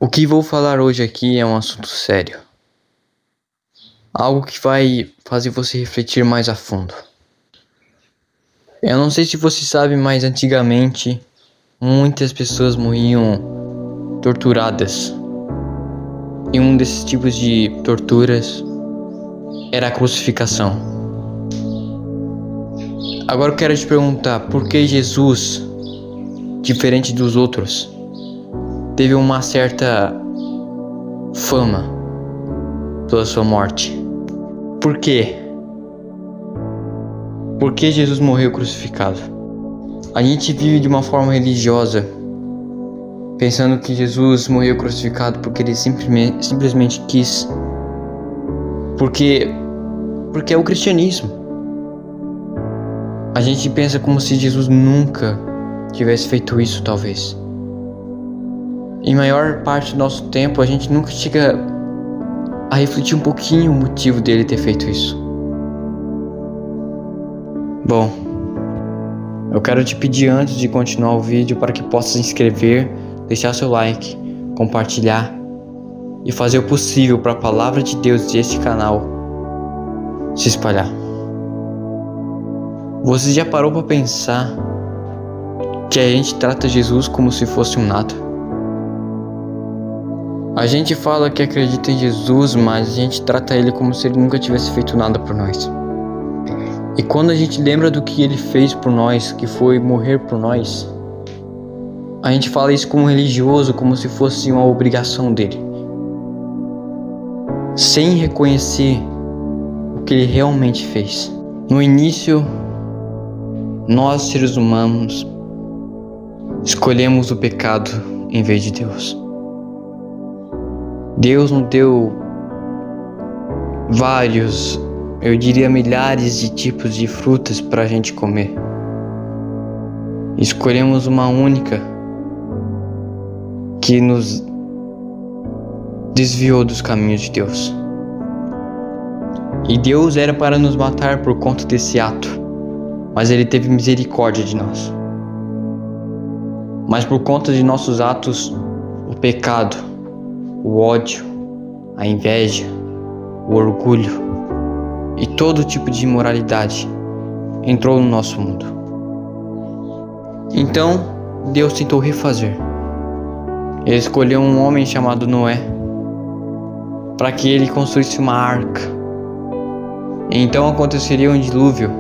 O que vou falar hoje aqui é um assunto sério. Algo que vai fazer você refletir mais a fundo. Eu não sei se você sabe, mas antigamente muitas pessoas morriam torturadas. E um desses tipos de torturas era a crucificação. Agora eu quero te perguntar, por que Jesus, diferente dos outros, teve uma certa fama pela sua morte? Por quê? Por que Jesus morreu crucificado? A gente vive de uma forma religiosa, pensando que Jesus morreu crucificado porque ele simplesmente quis. Porque é o cristianismo. A gente pensa como se Jesus nunca tivesse feito isso, talvez. Em maior parte do nosso tempo, a gente nunca chega a refletir um pouquinho o motivo dele ter feito isso. Bom, eu quero te pedir antes de continuar o vídeo para que possa se inscrever, deixar seu like, compartilhar e fazer o possível para a palavra de Deus e este canal se espalhar. Você já parou para pensar que a gente trata Jesus como se fosse um nada? A gente fala que acredita em Jesus, mas a gente trata ele como se ele nunca tivesse feito nada por nós. E quando a gente lembra do que ele fez por nós, que foi morrer por nós, a gente fala isso como religioso, como se fosse uma obrigação dele, sem reconhecer o que ele realmente fez. No início, nós seres humanos escolhemos o pecado em vez de Deus. Deus nos deu vários, eu diria milhares de tipos de frutas para a gente comer. Escolhemos uma única que nos desviou dos caminhos de Deus. E Deus era para nos matar por conta desse ato, mas Ele teve misericórdia de nós. Mas por conta de nossos atos, o pecado, o ódio, a inveja, o orgulho e todo tipo de imoralidade entrou no nosso mundo. Então, Deus tentou refazer. Ele escolheu um homem chamado Noé para que ele construísse uma arca. Então aconteceria um dilúvio,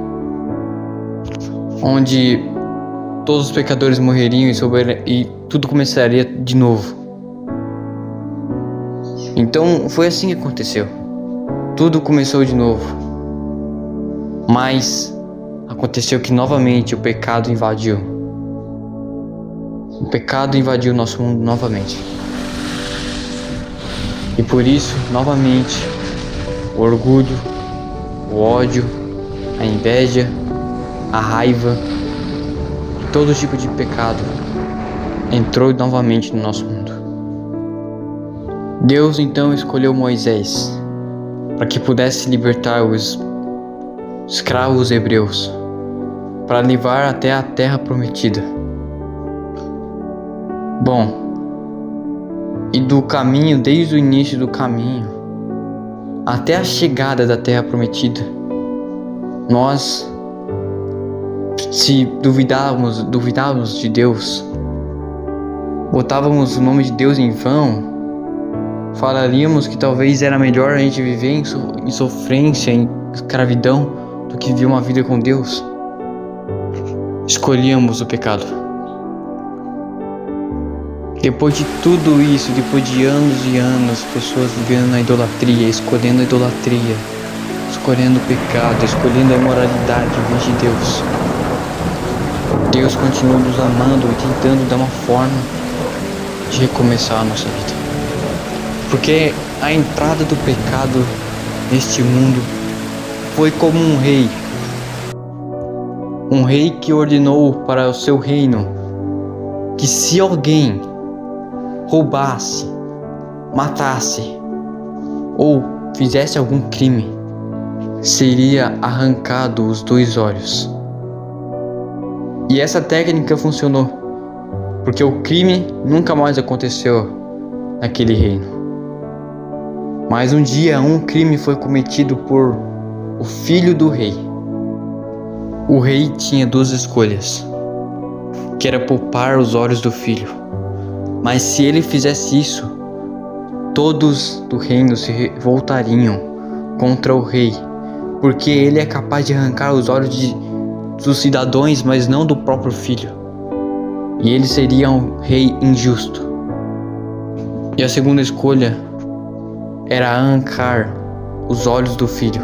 onde todos os pecadores morreriam e tudo começaria de novo. Então foi assim que aconteceu. Tudo começou de novo. Mas aconteceu que novamente o pecado invadiu. O pecado invadiu nosso mundo novamente. E por isso, novamente, o orgulho, o ódio, a inveja, a raiva e todo tipo de pecado entrou novamente no nosso mundo. Deus então escolheu Moisés para que pudesse libertar os escravos hebreus, para levar até a terra prometida. Bom, e do caminho, desde o início do caminho até a chegada da terra prometida, nós, se duvidávamos de Deus, botávamos o nome de Deus em vão, falaríamos que talvez era melhor a gente viver em sofrência, em escravidão, do que viver uma vida com Deus. Escolhíamos o pecado. Depois de tudo isso, depois de anos e anos, pessoas vivendo na idolatria, escolhendo a idolatria, escolhendo o pecado, escolhendo a imoralidade em vez de Deus, Deus continua nos amando e tentando dar uma forma de recomeçar a nossa vida. Porque a entrada do pecado neste mundo foi como um rei que ordenou para o seu reino que se alguém roubasse, matasse ou fizesse algum crime, seria arrancado os 2 olhos. E essa técnica funcionou, porque o crime nunca mais aconteceu naquele reino. Mas um dia um crime foi cometido por o filho do rei. O rei tinha duas escolhas, que era poupar os olhos do filho. Mas se ele fizesse isso, todos do reino se revoltariam contra o rei, porque ele é capaz de arrancar os olhos dos cidadãos, mas não do próprio filho. E ele seria um rei injusto. E a segunda escolha era arrancar os olhos do filho.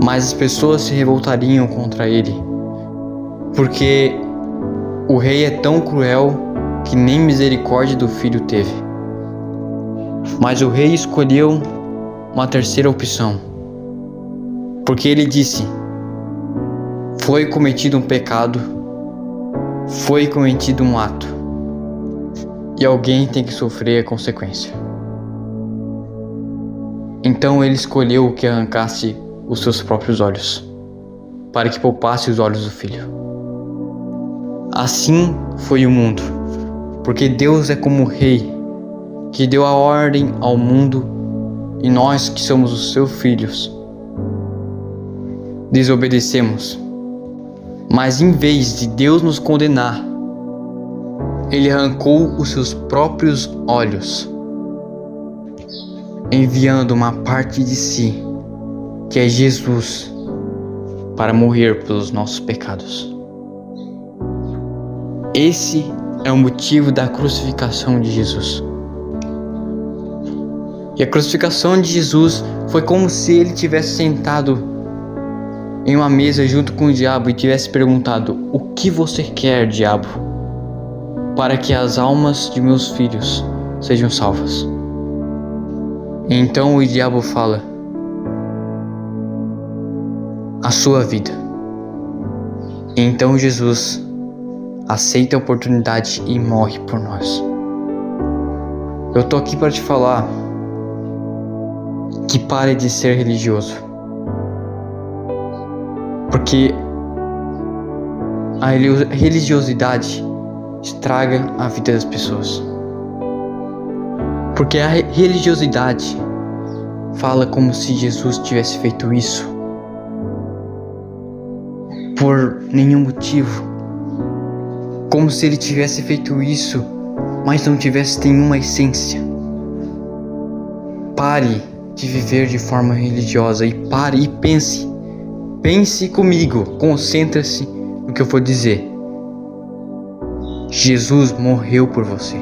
Mas as pessoas se revoltariam contra ele, porque o rei é tão cruel que nem misericórdia do filho teve. Mas o rei escolheu uma terceira opção, porque ele disse: foi cometido um pecado, foi cometido um ato, e alguém tem que sofrer a consequência. Então ele escolheu que arrancasse os seus próprios olhos, para que poupasse os olhos do filho. Assim foi o mundo, porque Deus é como o rei, que deu a ordem ao mundo, e nós que somos os seus filhos, desobedecemos. Mas em vez de Deus nos condenar, Ele arrancou os seus próprios olhos, enviando uma parte de si, que é Jesus, para morrer pelos nossos pecados. Esse é o motivo da crucificação de Jesus. E a crucificação de Jesus foi como se ele tivesse sentado em uma mesa junto com o diabo e tivesse perguntado: o que você quer, diabo, para que as almas de meus filhos sejam salvas? E então o diabo fala: a sua vida. E então Jesus aceita a oportunidade e morre por nós. Eu tô aqui para te falar que pare de ser religioso, porque a religiosidade estraga a vida das pessoas. Porque a religiosidade fala como se Jesus tivesse feito isso por nenhum motivo, como se ele tivesse feito isso, mas não tivesse nenhuma essência. Pare de viver de forma religiosa e pare e pense comigo, concentre-se no que eu vou dizer. Jesus morreu por você.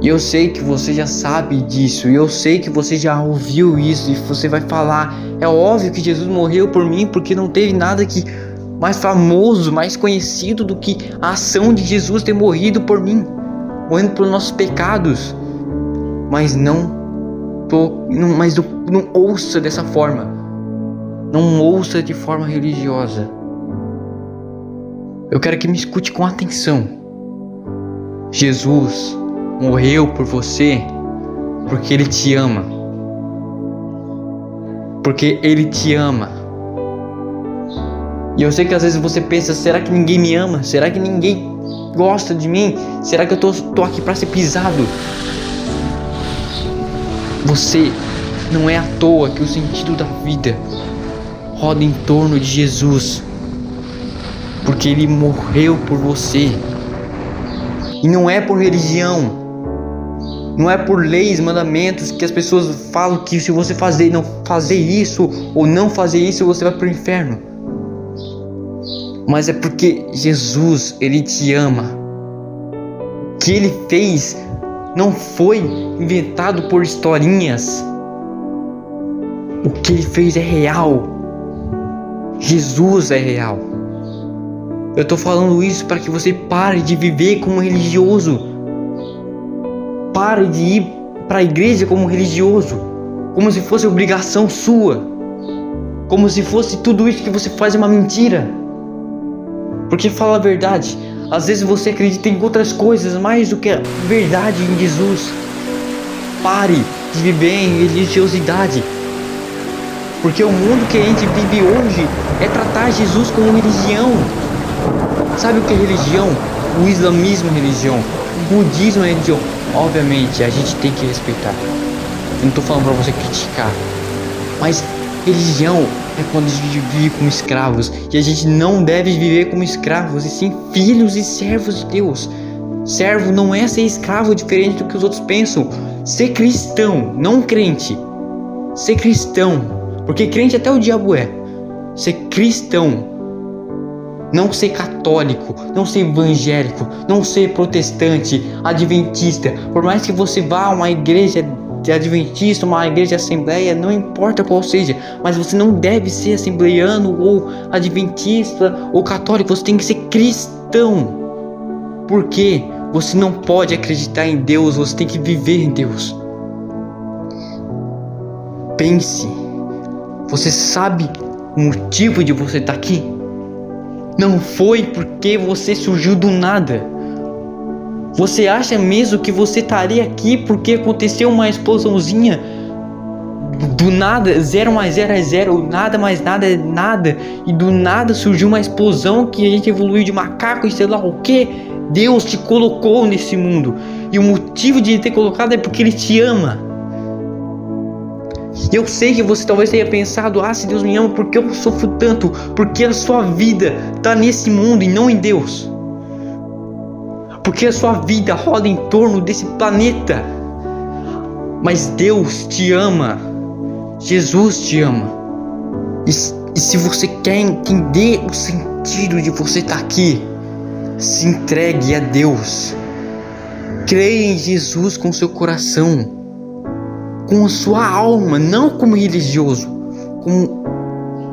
E eu sei que você já sabe disso, e eu sei que você já ouviu isso, e você vai falar: é óbvio que Jesus morreu por mim, porque não teve nada que mais famoso, mais conhecido do que a ação de Jesus ter morrido por mim, morrendo pelos nossos pecados. Mas não ouça dessa forma, não ouça de forma religiosa. Eu quero que me escute com atenção. Jesus morreu por você porque Ele te ama. Porque Ele te ama. E eu sei que às vezes você pensa: será que ninguém me ama? Será que ninguém gosta de mim? Será que eu tô aqui para ser pisado? Você não é à toa que o sentido da vida roda em torno de Jesus, porque Ele morreu por você. E não é por religião, não é por leis, mandamentos que as pessoas falam que se você não fazer isso ou não fazer isso, você vai para o inferno. Mas é porque Jesus, Ele te ama. O que Ele fez não foi inventado por historinhas. O que Ele fez é real. Jesus é real. Eu tô falando isso para que você pare de viver como religioso. Pare de ir para a igreja como religioso, como se fosse obrigação sua, como se fosse tudo isso que você faz é uma mentira. Porque fala a verdade, às vezes você acredita em outras coisas mais do que a verdade em Jesus. Pare de viver em religiosidade, porque o mundo que a gente vive hoje é tratar Jesus como religião. Sabe o que é religião? O islamismo é religião. budismo é religião. Obviamente, a gente tem que respeitar. Eu não tô falando pra você criticar. Mas religião é quando a gente vive como escravos. E a gente não deve viver como escravos, e sim filhos e servos de Deus. Servo não é ser escravo diferente do que os outros pensam. Ser cristão, não crente. Ser cristão. Porque crente até o diabo é. Ser cristão. Não ser católico, não ser evangélico, não ser protestante, adventista. Por mais que você vá a uma igreja de adventista, uma igreja de assembleia, não importa qual seja, mas você não deve ser assembleiano ou adventista ou católico, você tem que ser cristão. Por quê? Você não pode acreditar em Deus, você tem que viver em Deus. Pense, você sabe o motivo de você estar aqui? Não foi porque você surgiu do nada. Você acha mesmo que você estaria aqui porque aconteceu uma explosãozinha? Do nada, 0 mais 0 é 0, nada mais nada é nada. E do nada surgiu uma explosão que a gente evoluiu de macaco e sei lá o que. Deus te colocou nesse mundo. E o motivo de Ele ter colocado é porque Ele te ama. Eu sei que você talvez tenha pensado: se Deus me ama, por que eu sofro tanto? Porque a sua vida está nesse mundo e não em Deus. Porque a sua vida roda em torno desse planeta. Mas Deus te ama. Jesus te ama. E se você quer entender o sentido de você estar aqui, se entregue a Deus. Creia em Jesus com seu coração, com a sua alma, não como religioso, com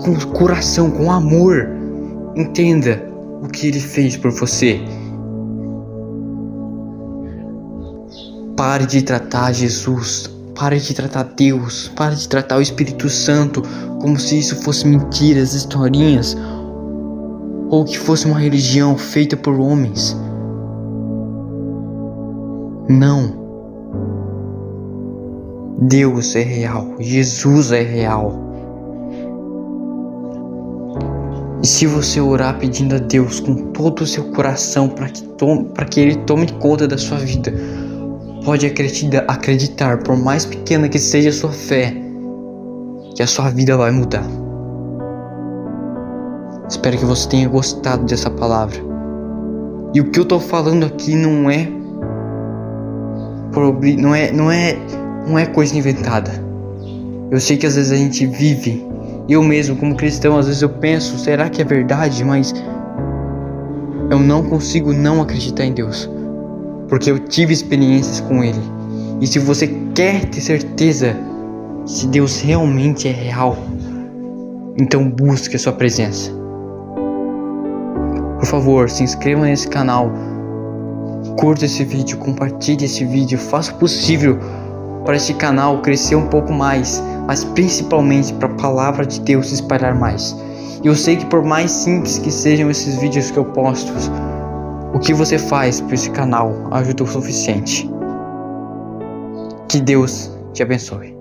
o coração, com amor. Entenda o que Ele fez por você. Pare de tratar Jesus, pare de tratar Deus, pare de tratar o Espírito Santo como se isso fosse mentiras, historinhas, ou que fosse uma religião feita por homens. Não. Deus é real, Jesus é real. E se você orar pedindo a Deus com todo o seu coração para que Ele tome conta da sua vida, pode acreditar, por mais pequena que seja a sua fé, que a sua vida vai mudar. Espero que você tenha gostado dessa palavra. E o que eu tô falando aqui não é coisa inventada. Eu sei que às vezes a gente vive, eu mesmo como cristão, às vezes eu penso: será que é verdade? Mas eu não consigo não acreditar em Deus, porque eu tive experiências com Ele. E se você quer ter certeza se Deus realmente é real, então busque a sua presença. Por favor, se inscreva nesse canal, curta esse vídeo, compartilhe esse vídeo, faça o possível para esse canal crescer um pouco mais, mas principalmente para a palavra de Deus se espalhar mais. E eu sei que por mais simples que sejam esses vídeos que eu posto, o que você faz por esse canal ajuda o suficiente. Que Deus te abençoe.